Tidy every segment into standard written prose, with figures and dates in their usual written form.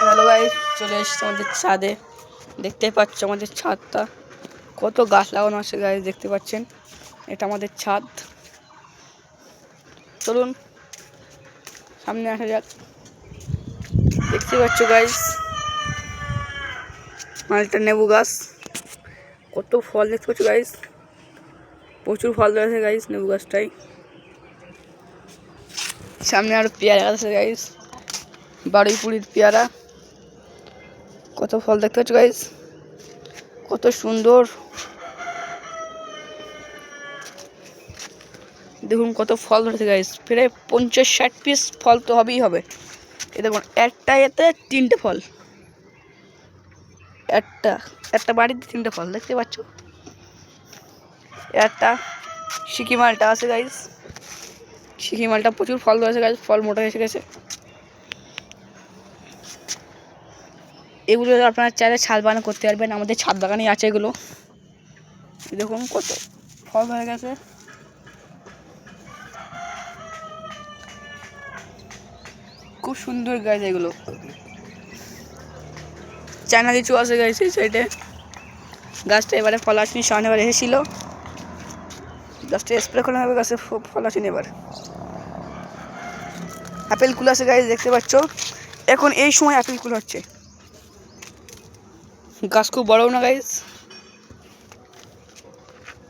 Hello guys, চলে এসেছি আমাদের ছাদে। দেখতে পাচ্ছ আমাদের ছাদটা কত গাছ লাগানো আছে গাইস, দেখতে পাচ্ছেন। এটা আমাদের ছাদ। চলুন সামনে আসা যাক। দেখতে পাচ্ছ গাইস, একটা লেবু গাছ, কত ফল দেখতে পাচ্ছ গাইস। প্রচুর ফল ধরেছে গাইস লেবু গাছটাই। সামনে আরো পেয়ারা গাছ আছে গাইস, বারুইপুরির পেয়ারা। কত ফল দেখতে পাচ্ছ গাইস, কত সুন্দর। দেখুন কত ফল ধরেছে গাইস, প্রায় 50-60 পিস ফল তো হবেই হবে। এ দেখুন একটা এতে 3টে ফল, একটা বাড়িতে 3টে ফল দেখতে পাচ্ছ। একটা সিকিমালটা আছে গাইস, সিকিমালটা প্রচুর ফল ধরেছে গাইস, ফল মোটা এসে গেছে। এগুলো আপনারা চাইলে ছাদ বাগান করতে পারবেন, আমাদের ছাদ বাগানেই আছে এগুলো। দেখুন কত ফল হয়ে গেছে, খুব সুন্দর গাছ এগুলো। চায়না লিচু আছে গাছ এই সাইডে। গাছটা এবারে ফল আসেনি, সামনেবার এসেছিল, গাছটা স্প্রে করা হবে, গাছে ফল আসেনি এবার। আপেল কুল আছে গাছ, দেখতে পাচ্ছ। এখন এই সময় আপেল কুল হচ্ছে। গাছ খুব বড় না গাইস,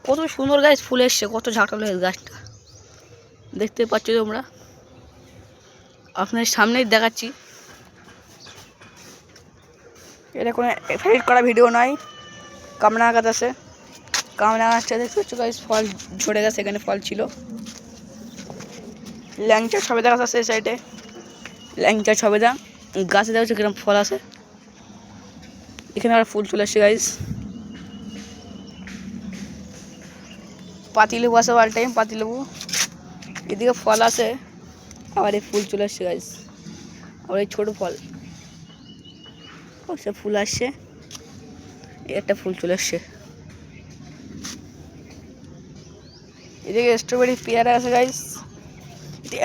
কত সুন্দর গাছ ফুল এসছে, কত ঝাঁকালো হয়েছে গাছটা, দেখতে পাচ্ছ তোমরা। আপনার সামনেই দেখাচ্ছি। এটা কোনো এডিট করা ভিডিও নয়। কামনা গাছ আছে, কামনা গাছটা দেখতে পাচ্ছ গাইস, ফল ঝরে গেছে, এখানে ফল ছিল। ল্যাংচা সবেদা গাছ আছে এই সাইডে, ল্যাংচা সবেদা গাছে দেখা যাচ্ছে কিরকম ফল আছে। এখানে আর ফুল চলে আসছে গাইস। পাতিলেবু আছে অল টাইম, পাতিলেবু। এদিকে ফল আছে, আবার এই ফুল চলে আসছে গাইস। আবার এই ছোটো ফল, সে ফুল আসছে, একটা ফুল চলে আসছে। এদিকে স্ট্রবেরি পেয়ারা আছে গাইস,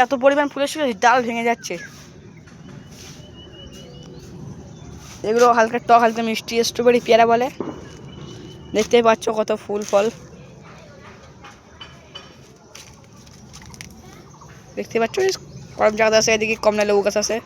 এত পরিমাণ ফুল এসছে ডাল ভেঙে যাচ্ছে। এগুলো হালকা টক হালকা মিষ্টি স্ট্রবেরি পেয়ারা বলে। দেখতেই পাচ্ছ কত ফুল ফল, দেখতে পাচ্ছ। কম জায়গা আছে, এদিকে কমলা লেবু গাছ আছে।